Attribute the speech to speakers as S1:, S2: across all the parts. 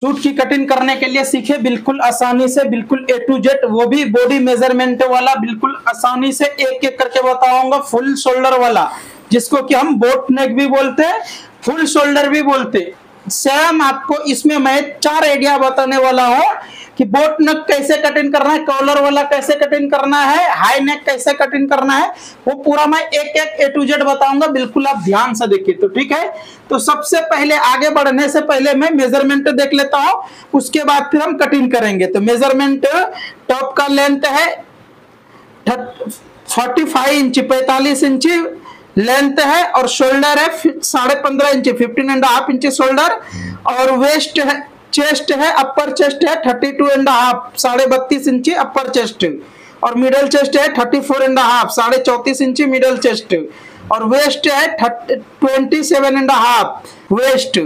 S1: Suit की cutting करने के लिए सीखे बिल्कुल आसानी से, बिल्कुल A to Z, वो भी बॉडी मेजरमेंट वाला, बिल्कुल आसानी से एक एक करके बताऊंगा। फुल शोल्डर वाला, जिसको कि हम बोट नेक भी बोलते हैं, फुल शोल्डर भी बोलते हैं। सेम आपको इसमें मैं 4 आइडिया बताने वाला हूँ कि बोट नेक कैसे कटिंग करना है, कॉलर वाला कैसे कटिंग करना है, हाई नेक कैसे कटिंग करना है, वो पूरा मैं एक एक A to Z बताऊंगा। बिल्कुल आप ध्यान से देखिए। तो ठीक है, तो सबसे पहले आगे बढ़ने से पहले मैं मेजरमेंट देख लेता हूं, उसके बाद फिर हम कटिंग करेंगे। तो मेजरमेंट, टॉप का लेंथ है 45 इंच, 45 इंच लेंथ है, और शोल्डर है 15.5 इंच, 15.5 इंच शोल्डर, और वेस्ट है, चेस्ट है, अपर चेस्ट है 32.5, 32.5 इंच अपर चेस्ट, और मिडल चेस्ट है 34.5, 34.5 इंच मिडल चेस्ट, और वेस्ट है 27.5 वेस्ट,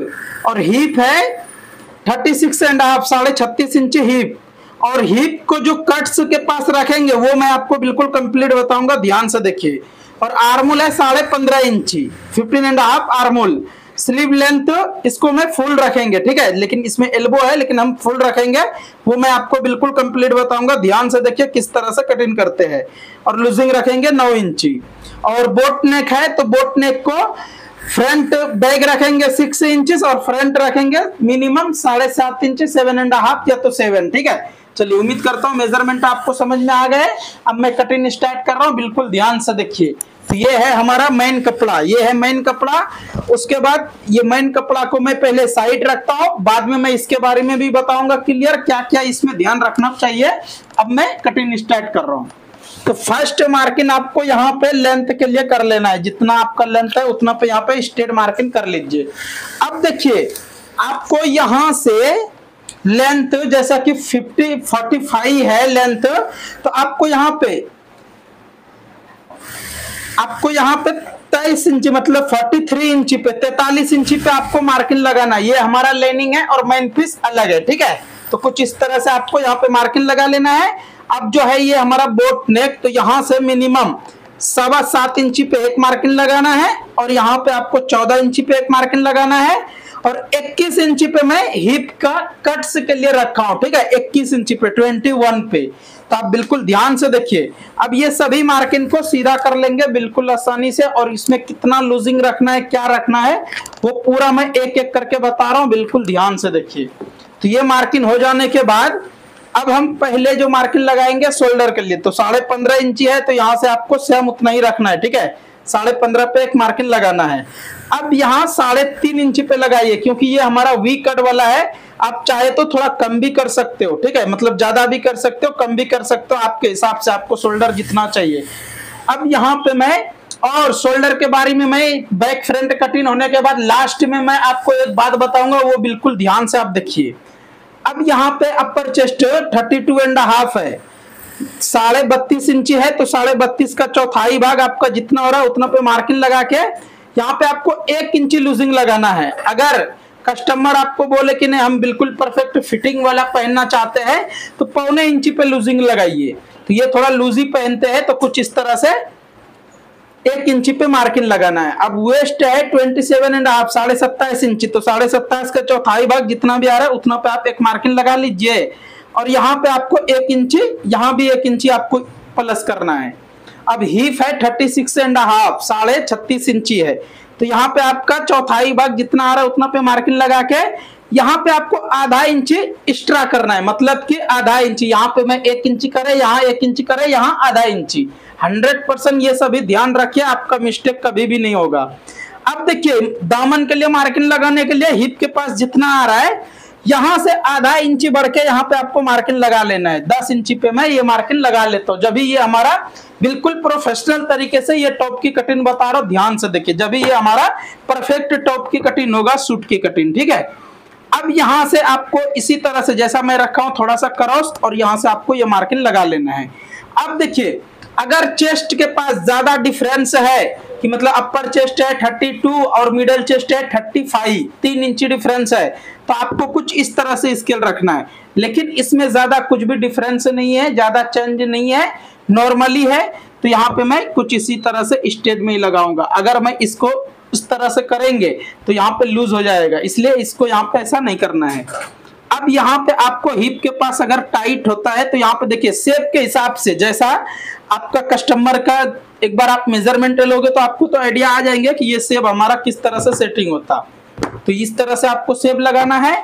S1: और हिप है 36.5, 36.5 इंच हिप। और हिप को जो कट्स के पास रखेंगे वो मैं आपको बिल्कुल कंप्लीट बताऊंगा, ध्यान से देखिए। और आर्मोल है 15.5 इंची, 15.5 आर्मोल। स्लीव लेंथ इसको मैं फुल रखेंगे, ठीक है, लेकिन इसमें एल्बो है, लेकिन हम फुल रखेंगे, वो मैं आपको बिल्कुल कंप्लीट बताऊंगा। ध्यान से देखिए किस तरह से कटिंग करते हैं। और लूजिंग रखेंगे 9 इंची। और बोट नेक है तो बोट नेक को फ्रंट बैग रखेंगे 6 इंचेस, और फ्रंट रखेंगे मिनिमम 7.5 इंच, 7.5 या तो 7, ठीक है। चलिए, उम्मीद करता हूं मेजरमेंट आपको समझ में आ गए। अब मैं कटिंग स्टार्ट कर रहा हूं, बिल्कुल ध्यान से देखिए। तो ये है हमारा मेन कपड़ा, ये है मेन कपड़ा। उसके बाद ये मेन कपड़ा को मैं पहले साइड रखता हूं, बाद में मैं इसके बारे में भी बताऊंगा क्लियर क्या क्या इसमें ध्यान रखना चाहिए। अब मैं कटिंग स्टार्ट कर रहा हूं। तो फर्स्ट मार्किंग आपको यहाँ पे लेंथ के लिए कर लेना है, जितना आपका लेंथ है उतना पे यहाँ पे स्ट्रेट मार्किंग कर लीजिए। अब देखिए, आपको यहाँ से लेंथ जैसा कि 45 है लेंथ, तो आपको यहाँ पे 23 इंच मतलब 43 इंच पे, 43 इंच पे आपको मार्किंग लगाना। ये हमारा लाइनिंग है और मेन पीस अलग है, ठीक है। तो कुछ इस तरह से आपको यहाँ पे मार्किंग लगा लेना है। अब जो है ये हमारा बोट नेक, तो यहाँ से मिनिमम 7.25 इंची पे एक मार्किंग लगाना है, और यहाँ पे आपको 14 इंची पे एक मार्किंग लगाना है, और 21 इंची पे मैं हिप का कट्स के लिए रखा हूं, ठीक है, 21 इंची पे 21 पे। तो आप बिल्कुल ध्यान से देखिए। अब ये सभी मार्किंग को सीधा कर लेंगे बिल्कुल आसानी से, और इसमें कितना लूजिंग रखना है, क्या रखना है, वो पूरा मैं एक एक करके बता रहा हूं, बिल्कुल ध्यान से देखिए। तो ये मार्किंग हो जाने के बाद अब हम पहले जो मार्किंग लगाएंगे शोल्डर के लिए, तो 15.5 इंची है, तो यहाँ से आपको सेम उतना ही रखना है, ठीक है। 15.5 पे एक मार्किंग लगाना है। अब यहाँ 3.5 इंची पे लगाइए, क्योंकि ये हमारा वी कट वाला है। आप चाहे तो थोड़ा कम भी कर सकते हो, ठीक है, मतलब ज्यादा भी कर सकते हो, कम भी कर सकते हो, आपके हिसाब से, आपको शोल्डर जितना चाहिए। अब यहाँ पे मैं, और शोल्डर के बारे में मैं बैक फ्रंट कटिंग होने के बाद लास्ट में मैं आपको एक बात बताऊंगा, वो बिल्कुल ध्यान से आप देखिए। अब यहाँ पे अपर चेस्ट 32.5 है, 32.5 इंची है, तो 32.5 का चौथाई भाग आपका जितना हो रहा है उतना पे मार्किंग लगा के यहाँ पे आपको 1 इंची लूजिंग लगाना है। अगर कस्टमर आपको बोले कि नहीं हम बिल्कुल परफेक्ट फिटिंग वाला पहनना चाहते हैं, तो 1.25 इंची पे लूजिंग लगाइए। तो ये थोड़ा लूजी पहनते हैं, तो कुछ इस तरह से 1 इंची पे मार्किंग लगाना है। अब वेस्ट है 27.5, 27.5 इंची, तो 27.5 का चौथाई भाग जितना भी आ रहा है उतना पे आप एक मार्किंग लगा लीजिए। और यहाँ पे आपको 1 इंची, यहाँ भी 1 इंची आपको प्लस करना है। अब हिप है 36.5, 36.5 इंची है, तो यहाँ पे आपका चौथाई भाग जितना आ रहा है उतना पे मार्किंग लगा के यहाँ पे आपको आधा इंची एक्स्ट्रा करना है, मतलब कि आधा इंची। यहाँ पे मैं 1 इंची करे, यहाँ 1 इंची करे, यहाँ आधा इंची। 100% ये सभी ध्यान रखिए, आपका मिस्टेक कभी भी नहीं होगा। अब देखिए, दामन के लिए मार्किंग लगाने के लिए हिप के पास जितना आ रहा है, यहाँ से आधा इंची बढ़ के यहाँ पे आपको मार्किंग लगा लेना है। 10 इंची पे मैं ये मार्किंग लगा लेता हूँ। जब भी ये हमारा बिल्कुल प्रोफेशनल तरीके से ये टॉप की कटिंग बता रहा हूँ, ध्यान से देखिए, जब भी ये हमारा परफेक्ट टॉप की कटिंग होगा, सूट की कटिंग, ठीक है। अब यहाँ से आपको इसी तरह से जैसा मैं रखा हूँ थोड़ा सा क्रॉस, और यहाँ से आपको ये मार्किंग लगा लेना है। अब देखिए, अगर चेस्ट के पास ज्यादा डिफरेंस है, कि मतलब अपर चेस्ट है 32 और मिडल चेस्ट है 35, 3 इंची डिफरेंस है, तो आपको कुछ इस तरह से स्केल रखना है। लेकिन इसमें ज्यादा कुछ भी डिफरेंस नहीं है, ज्यादा चेंज नहीं है, नॉर्मली है, तो यहाँ पे मैं कुछ इसी तरह से स्टेज में ही लगाऊंगा। अगर मैं इसको इस तरह से करेंगे तो यहाँ पे लूज हो जाएगा, इसलिए इसको यहाँ पे ऐसा नहीं करना है। अब यहाँ पे आपको हिप के पास अगर टाइट होता है तो यहाँ पे देखिए शेप के हिसाब से, जैसा आपका कस्टमर का एक बार आप मेजरमेंट लोगे तो आपको तो आइडिया आ जाएंगे कि ये शेप हमारा किस तरह से सेटिंग होता। तो इस तरह से आपको शेप लगाना है।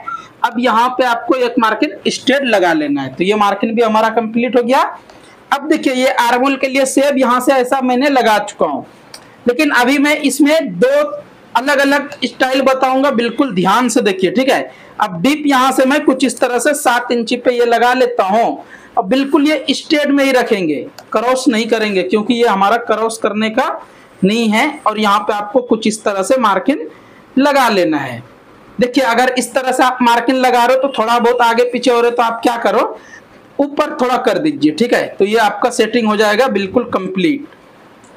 S1: अब यहाँ पे आपको एक मार्किन स्ट्रेट लगा लेना है। तो ये मार्किन भी हमारा कंप्लीट हो गया। अब देखिए ये आर्मोल के लिए शेप यहाँ से ऐसा मैंने लगा चुका हूँ, लेकिन अभी मैं इसमें दो अलग अलग स्टाइल बताऊंगा, बिल्कुल ध्यान से देखिए, ठीक है। अब डिप यहाँ से मैं कुछ इस तरह से 7 इंची पे ये लगा लेता हूँ। अब बिल्कुल ये स्ट्रेट में ही रखेंगे, क्रॉस नहीं करेंगे, क्योंकि ये हमारा क्रॉस करने का नहीं है। और यहाँ पे आपको कुछ इस तरह से मार्किन लगा लेना है। देखिए अगर इस तरह से आप मार्किन लगा रहे हो तो थोड़ा बहुत आगे पीछे हो रहे तो आप क्या करो, ऊपर थोड़ा कर दीजिए, ठीक है। तो ये आपका सेटिंग हो जाएगा बिल्कुल कंप्लीट।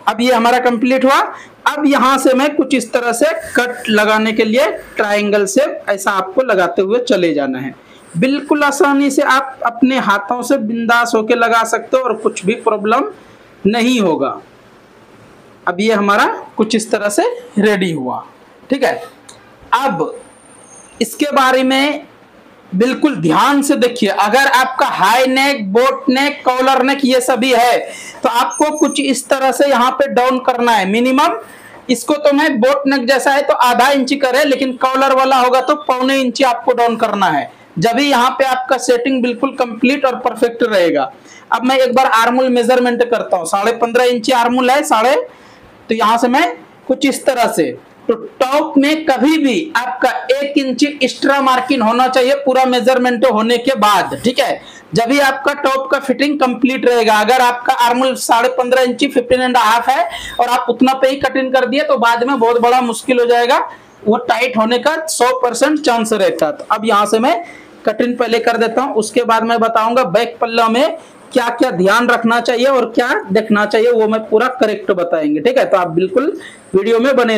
S1: अब ये हमारा कंप्लीट हुआ। अब यहाँ से मैं कुछ इस तरह से कट लगाने के लिए ट्रायंगल से ऐसा आपको लगाते हुए चले जाना है। बिल्कुल आसानी से आप अपने हाथों से बिंदास होके लगा सकते हो और कुछ भी प्रॉब्लम नहीं होगा। अब ये हमारा कुछ इस तरह से रेडी हुआ, ठीक है। अब इसके बारे में बिल्कुल ध्यान से देखिए। अगर आपका high neck, boat neck, collar neck ये सभी है तो आपको कुछ इस तरह से यहाँ पे डाउन करना है मिनिमम। इसको तो मैं बोट नेक जैसा है तो आधा इंची करे, लेकिन कॉलर वाला होगा तो 1.25 इंची आपको डाउन करना है। जब भी यहाँ पे आपका सेटिंग बिल्कुल कंप्लीट और परफेक्ट रहेगा। अब मैं एक बार आर्मोल मेजरमेंट करता हूँ। 15.5 इंची आर्मोल है, तो यहाँ से मैं कुछ इस तरह से, तो टॉप में कभी भी आपका 1 इंची एक्स्ट्रा मार्किंग होना चाहिए पूरा मेजरमेंट होने के बाद, ठीक है। जब भी आपका टॉप का फिटिंग कंप्लीट रहेगा। अगर आपका आर्मोल 15.5 इंची 15.5 है और आप उतना पे ही कटिंग कर दिए तो बाद में बहुत बड़ा मुश्किल हो जाएगा, वो टाइट होने का 100% चांस रहता है। तो अब यहाँ से मैं कटिंग पहले कर देता हूँ, उसके बाद मैं बताऊंगा बैक पल्ला में क्या क्या ध्यान रखना चाहिए और क्या देखना चाहिए, वो मैं पूरा करेक्ट बताएंगे, ठीक है। तो आप बिल्कुल वीडियो में बने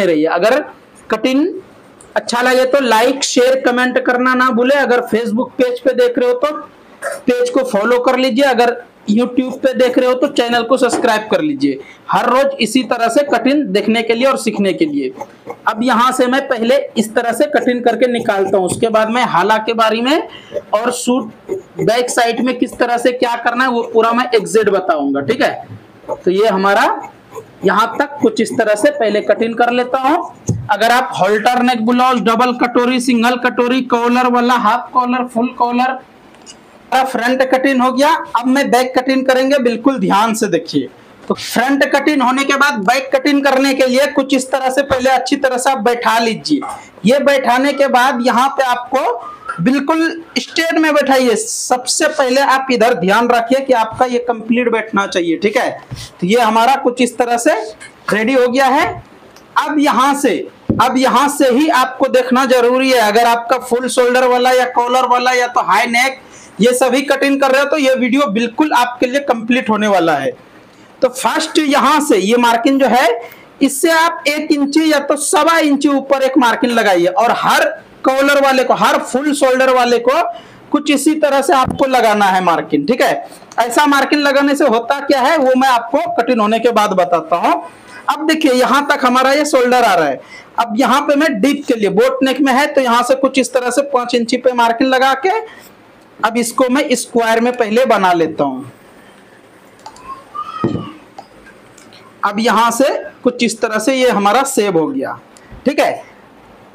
S1: रहिए। अगर कटिंग अच्छा लगे तो लाइक, शेयर, कमेंट करना ना भूले। अगर फेसबुक पेज पे देख रहे हो तो पेज को फॉलो कर लीजिए। अगर यूट्यूब पे देख रहे हो तो चैनल को सब्सक्राइब कर लीजिए, हर रोज इसी तरह से कटिंग देखने के लिए और सीखने के लिए। अब यहाँ से मैं पहले इस तरह से कटिंग करके निकालता हूँ, उसके बाद मैं हाला के बारे में और सूट बैक साइड में किस तरह से क्या करना है वो पूरा मैं एग्जैक्ट बताऊंगा, ठीक है। तो ये हमारा यहाँ तक कुछ इस तरह से पहले कटिंग कर लेता हूँ। अगर आप हॉल्टर नेक ब्लाउज, डबल कटोरी, सिंगल कटोरी, कॉलर वाला, half collar, full collar, front cutting हो गया। अब मैं बैक कटिंग करेंगे, बिल्कुल ध्यान से देखिए। तो फ्रंट कटिंग होने के बाद बैक कटिंग करने के लिए कुछ इस तरह से पहले अच्छी तरह से आप बैठा लीजिए। ये बैठाने के बाद यहाँ पे आपको बिल्कुल स्ट्रेट में बैठाइए। सबसे पहले आप इधर ध्यान रखिए कि आपका ये कंप्लीट बैठना चाहिए, ठीक है। तो ये हमारा कुछ इस तरह से रेडी हो गया है। अब यहाँ से ही आपको देखना जरूरी है। अगर आपका फुल शोल्डर वाला या कॉलर वाला या तो हाई नेक ये सभी कटिंग कर रहे हो तो ये वीडियो बिल्कुल आपके लिए कंप्लीट होने वाला है। तो फर्स्ट यहाँ से ये मार्किंग जो है इससे आप 1 इंची या तो 1.25 इंची ऊपर एक मार्किंग लगाइए और हर कॉलर वाले को, हर फुल शोल्डर वाले को कुछ इसी तरह से आपको लगाना है मार्किंग, ठीक है। ऐसा मार्किंग लगाने से होता क्या है वो मैं आपको कटिंग होने के बाद बताता हूँ। अब देखिए यहाँ तक हमारा ये शोल्डर आ रहा है। अब यहाँ पे मैं डीप के लिए बोट नेक में है तो यहाँ से कुछ इस तरह से 5 इंची पे मार्किंग लगा के अब इसको मैं स्क्वायर में पहले बना लेता हूं। अब यहां से कुछ इस तरह से ये हमारा सेव हो गया, ठीक है।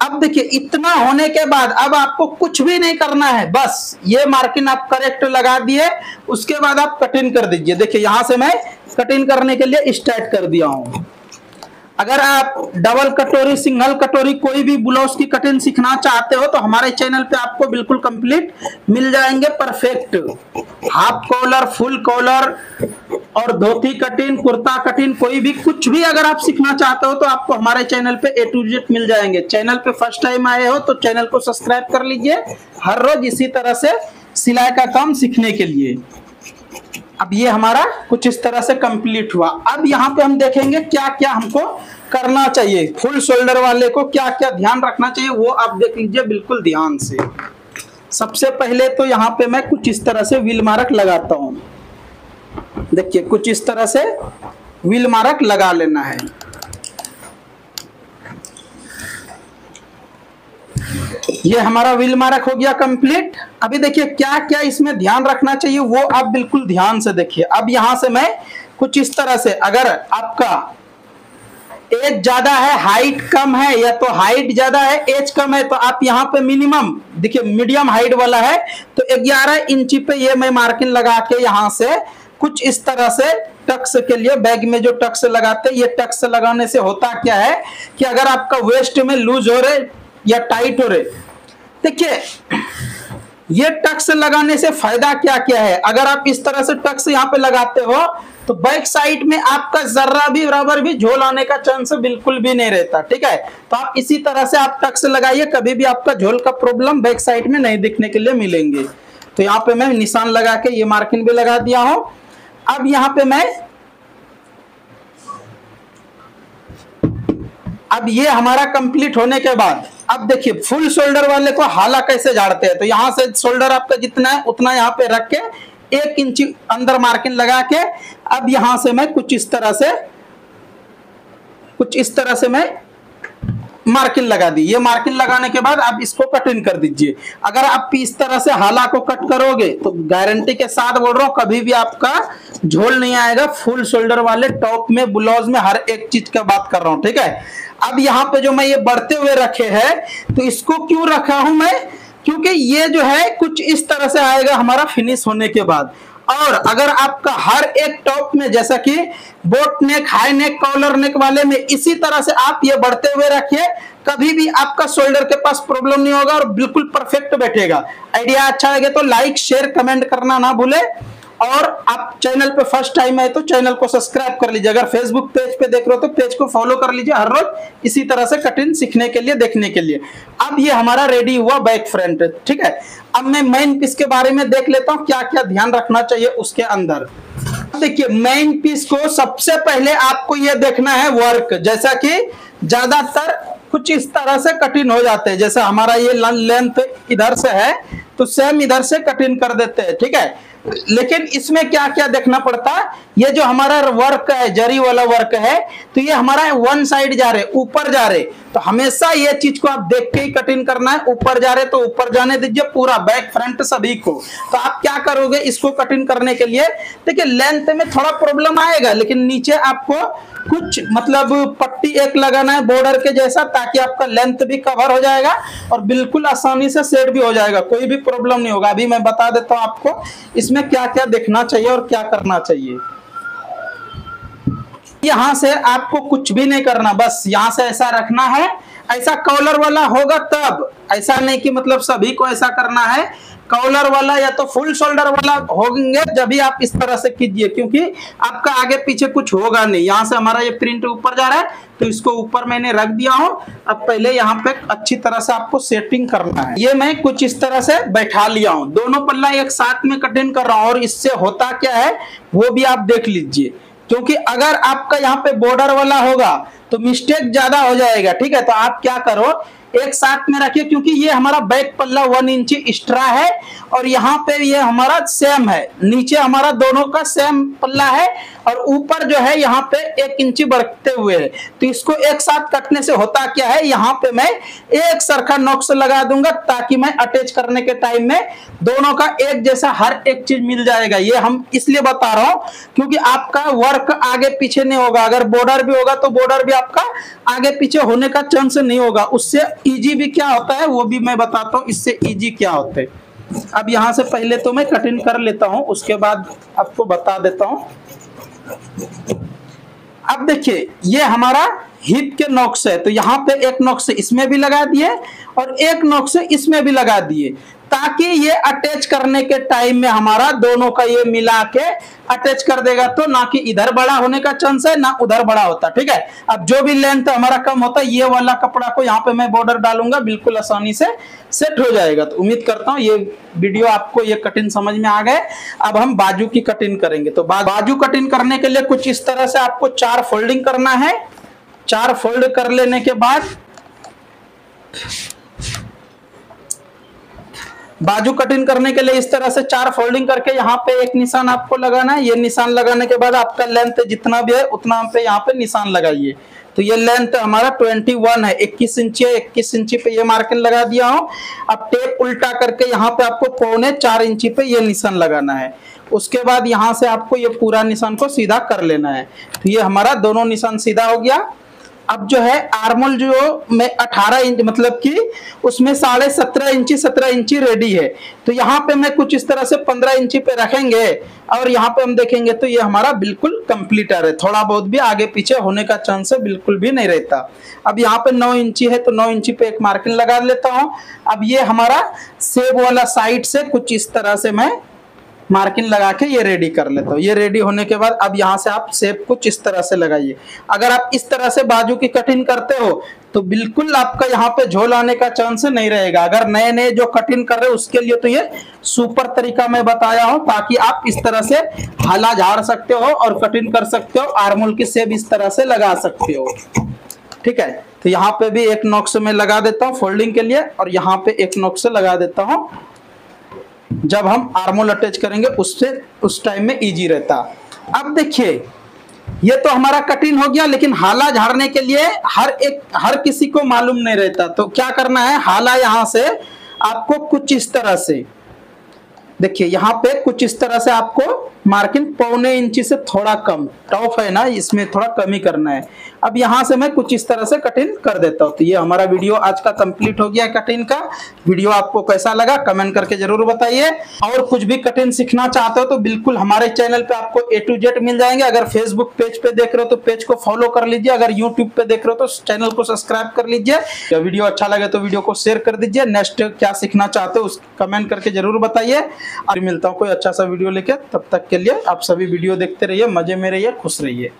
S1: अब देखिए इतना होने के बाद अब आपको कुछ भी नहीं करना है, बस ये मार्किंग आप करेक्ट लगा दिए, उसके बाद आप कटिंग कर दीजिए। देखिए यहां से मैं कटिंग करने के लिए स्टार्ट कर दिया हूं। अगर आप डबल कटोरी, सिंगल कटोरी कोई भी ब्लाउज की कटिंग सीखना चाहते हो तो हमारे चैनल पे आपको बिल्कुल कंप्लीट मिल जाएंगे perfect. Half collar, full collar और धोती कटिंग, कुर्ता कटिंग, कोई भी कुछ भी अगर आप सीखना चाहते हो तो आपको हमारे चैनल पे A to Z मिल जाएंगे। चैनल पे फर्स्ट टाइम आए हो तो चैनल को सब्सक्राइब कर लीजिए, हर रोज इसी तरह से सिलाई का काम सीखने के लिए। अब ये हमारा कुछ इस तरह से कंप्लीट हुआ। अब यहाँ पे हम देखेंगे क्या क्या हमको करना चाहिए। फुल शोल्डर वाले को क्या क्या ध्यान रखना चाहिए वो आप देख लीजिए बिल्कुल ध्यान से। सबसे पहले तो यहाँ पे मैं कुछ इस तरह से व्हील मार्क लगाता हूँ। देखिए कुछ इस तरह से व्हील मार्क लगा लेना है। ये हमारा व्हील मार्क हो गया कंप्लीट। अभी देखिए क्या क्या इसमें ध्यान रखना चाहिए वो आप बिल्कुल ध्यान से देखिए। अब यहां से मैं कुछ इस तरह से, अगर आपका एज ज्यादा है, हाइट कम है, या तो हाइट ज्यादा है एज कम है, तो आप यहाँ पे मिनिमम देखिए मीडियम हाइट वाला है तो 11 इंची पे ये मैं मार्किंग लगा के यहाँ से कुछ इस तरह से टक्स के लिए, बैग में जो टक्स लगाते हैं, ये टक्स लगाने से होता क्या है कि अगर आपका वेस्ट में लूज हो रहे या टाइट हो रहे, देखिए ये टक्स लगाने से फायदा क्या क्या है। अगर आप इस तरह से टक्स यहाँ पे लगाते हो तो बैक साइड में आपका जर्रा भी बराबर भी झोल आने का चांस बिल्कुल भी नहीं रहता, ठीक है। तो आप इसी तरह से आप टक्स लगाइए, कभी भी आपका झोल का प्रॉब्लम बैक साइड में नहीं दिखने के लिए मिलेंगे। तो यहाँ पे मैं निशान लगा के ये मार्किंग भी लगा दिया हूं। अब यहाँ पे मैं, अब ये हमारा कंप्लीट होने के बाद अब देखिए फुल शोल्डर वाले को हाला कैसे झाड़ते हैं। तो यहां से शोल्डर आपका जितना है उतना यहाँ पे रख के 1 इंची अंदर मार्किंग लगा के अब यहां से मैं कुछ इस तरह से मैं मार्किंग लगा दी। ये मार्किंग लगाने के बाद आप इसको कटिंग कर दीजिए। अगर आप इस तरह से हाला को कट करोगे तो गारंटी के साथ बोल रहा हूं कभी भी आपका झोल नहीं आएगा। फुल शोल्डर वाले टॉप में, ब्लाउज में, हर एक चीज का बात कर रहा हूं, ठीक है। अब यहाँ पे जो मैं ये बढ़ते हुए रखे हैं, तो इसको क्यों रखा हूं मैं, क्योंकि ये जो है कुछ इस तरह से आएगा हमारा फिनिश होने के बाद। और अगर आपका हर एक टॉप में, जैसा कि boat neck, high neck, collar neck वाले में इसी तरह से आप ये बढ़ते हुए रखिए, कभी भी आपका शोल्डर के पास प्रॉब्लम नहीं होगा और बिल्कुल परफेक्ट बैठेगा। आइडिया अच्छा लगे तो लाइक, शेयर, कमेंट करना ना भूले। और आप चैनल पे फर्स्ट टाइम आए तो चैनल को सब्सक्राइब कर लीजिए। अगर फेसबुक पेज पे देख रहे हो तो पेज को फॉलो कर लीजिए, हर रोज इसी तरह से कटिंग सीखने के लिए, देखने के लिए। अब ये हमारा रेडी हुआ बैक फ्रंट, ठीक है। अब मैं मेन पीस के बारे में देख लेता हूं क्या क्या ध्यान रखना चाहिए उसके अंदर। देखिए मेन पीस को सबसे पहले आपको ये देखना है वर्क, जैसा कि ज्यादातर कुछ इस तरह से कटिंग हो जाते हैं। जैसे हमारा ये लेंथ इधर से है तो सेम इधर से कटिंग कर देते हैं, ठीक है। लेकिन इसमें क्या क्या देखना पड़ता है, ये जो हमारा वर्क है, जरी वाला वर्क है, तो ये हमारा वन साइड जा रहे, ऊपर जा रहे, तो हमेशा ये चीज को आप देख के ही कटिंग करना है। ऊपर जा रहे तो ऊपर जाने दीजिए, पूरा बैक फ्रंट सभी को। तो आप क्या करोगे इसको कटिंग करने के लिए, देखिए लेंथ में थोड़ा प्रॉब्लम आएगा, लेकिन नीचे आपको कुछ मतलब पट्टी एक लगाना है बॉर्डर के जैसा, ताकि आपका लेंथ भी कवर हो जाएगा और बिल्कुल आसानी से सेट भी हो जाएगा, कोई भी प्रॉब्लम नहीं होगा। अभी मैं बता देता हूं आपको इसमें क्या क्या देखना चाहिए और क्या करना चाहिए। यहां से आपको कुछ भी नहीं करना, बस यहां से ऐसा रखना है। ऐसा कॉलर वाला होगा तब, ऐसा नहीं कि मतलब सभी को ऐसा करना है। कॉलर वाला या तो फुल शोल्डर वाला होंगे जब भी आप इस तरह से कीजिए, क्योंकि आपका आगे पीछे कुछ होगा नहीं। यहाँ से हमारा ये प्रिंट ऊपर जा रहा है तो इसको ऊपर मैंने रख दिया हूं। अब पहले यहाँ पे अच्छी तरह से आपको सेटिंग करना है। ये मैं कुछ इस तरह से बैठा लिया हूं, दोनों पल्ला एक साथ में कटिंग कर रहा हूं। और इससे होता क्या है वो भी आप देख लीजिए, क्योंकि अगर आपका यहाँ पे बॉर्डर वाला होगा तो मिस्टेक ज्यादा हो जाएगा, ठीक है। तो आप क्या करो, एक साथ में रखिए, क्योंकि ये हमारा बैक पल्ला 1 इंची एक्स्ट्रा है और यहाँ पे ये हमारा सेम है, नीचे हमारा दोनों का सेम पल्ला है और ऊपर जो है यहाँ पे 1 इंची बढ़ते हुए है। तो इसको एक साथ कटने से होता क्या है, यहाँ पे मैं एक सरखा नॉक्स लगा दूंगा, ताकि मैं अटैच करने के टाइम में दोनों का एक जैसा हर एक चीज मिल जाएगा। ये हम इसलिए बता रहा हूं क्योंकि आपका वर्क आगे पीछे नहीं होगा। अगर बॉर्डर भी होगा तो बॉर्डर भी आपका आगे पीछे होने का चांस नहीं होगा। उससे इजी भी क्या होता है वो भी मैं बताता हूँ, इससे इजी क्या होता है। अब यहां से पहले तो मैं कटिंग कर लेता हूं, उसके बाद आपको बता देता हूं। अब देखिए ये हमारा हिप के नॉक्स है, तो यहाँ पे एक नॉक्स इसमें भी लगा दिए और एक नॉक्स इसमें भी लगा दिए, ताकि ये अटैच करने के टाइम में हमारा दोनों का ये मिला के अटैच कर देगा। तो ना कि इधर बड़ा होने का चांस है ना उधर बड़ा होता, ठीक है। अब जो भी लेंथ हमारा कम होता है, ये वाला कपड़ा को यहाँ पे मैं बॉर्डर डालूंगा, बिल्कुल आसानी से सेट हो जाएगा। तो उम्मीद करता हूँ ये वीडियो आपको ये कटिंग समझ में आ गए। अब हम बाजू की कटिंग करेंगे। तो बाजू कटिंग करने के लिए कुछ इस तरह से आपको 4 फोल्डिंग करना है। 4 फोल्ड कर लेने के बाद बाजू कटिंग करने के लिए इस तरह से 4 फोल्डिंग करके यहाँ पे एक निशान आपको लगाना है। ये निशान लगाने के बाद आपका लेंथ जितना भी है उतना पे यहाँ पे निशान लगाइए। तो ये लेंथ हमारा 21 है, 21 इंची है, 21 इंची पे ये मार्किंग लगा दिया हूँ। अब टेप उल्टा करके यहाँ पे आपको 3.25 इंची पे ये निशान लगाना है। उसके बाद यहाँ से आपको ये पूरा निशान को सीधा कर लेना है। तो ये हमारा दोनों निशान सीधा हो गया। अब जो है आर्मोल जो में 18 इंच मतलब कि उसमें 17.5 इंची रेडी है। तो यहाँ पे मैं कुछ इस तरह से 15 इंची पे रखेंगे और यहाँ पे हम देखेंगे तो ये हमारा बिल्कुल कंप्लीटर है। थोड़ा बहुत भी आगे पीछे होने का चांस है बिल्कुल भी नहीं रहता। अब यहाँ पे 9 इंची है तो 9 इंची पे एक मार्किंग लगा लेता हूँ। अब ये हमारा सेब वाला साइड से कुछ इस तरह से मैं मार्किंग लगा के ये रेडी कर लेता हूँ। ये रेडी होने के बाद अब यहाँ से आप शेप कुछ इस तरह से लगाइए। अगर आप इस तरह से बाजू की कटिंग करते हो तो बिल्कुल आपका यहाँ पे झोल आने का चांस नहीं रहेगा। अगर नए नए जो कटिंग कर रहे हो उसके लिए तो ये सुपर तरीका मैं बताया हूँ, ताकि आप इस तरह से हाला झाड़ सकते हो और कटिंग कर सकते हो, आर्मोल की शेप इस तरह से लगा सकते हो। ठीक है, तो यहाँ पे भी एक नोक से मैं लगा देता हूँ फोल्डिंग के लिए, और यहाँ पे एक नोक से लगा देता हूँ। जब हम आर्मोल अटैच करेंगे उससे उस टाइम में इजी रहता। अब देखिए ये तो हमारा कटिंग हो गया, लेकिन हाला झाड़ने के लिए हर किसी को मालूम नहीं रहता। तो क्या करना है, हाला यहाँ से आपको कुछ इस तरह से देखिए, यहाँ पे कुछ इस तरह से आपको मार्किंग 0.25 इंची से थोड़ा कम टॉप है ना, इसमें थोड़ा कम ही करना है। अब यहाँ से मैं कुछ इस तरह से कटिंग कर देता हूँ। तो ये हमारा वीडियो आज का कंप्लीट हो गया कटिंग का। वीडियो आपको कैसा लगा कमेंट करके जरूर बताइए। और कुछ भी कटिंग सीखना चाहते हो तो बिल्कुल हमारे चैनल पे आपको A to Z मिल जाएंगे। अगर फेसबुक पेज पे देख रहे हो तो पेज को फॉलो कर लीजिए, अगर यूट्यूब पे देख रहे हो तो चैनल को सब्सक्राइब कर लीजिए। वीडियो अच्छा लगे तो वीडियो को शेयर कर दीजिए। नेक्स्ट क्या सीखना चाहते हो उस कमेंट करके जरूर बताइए। और मिलता हूँ कोई अच्छा सा वीडियो लेके, तब तक के लिए आप सभी वीडियो देखते रहिए, मजे में रहिए, खुश रहिए।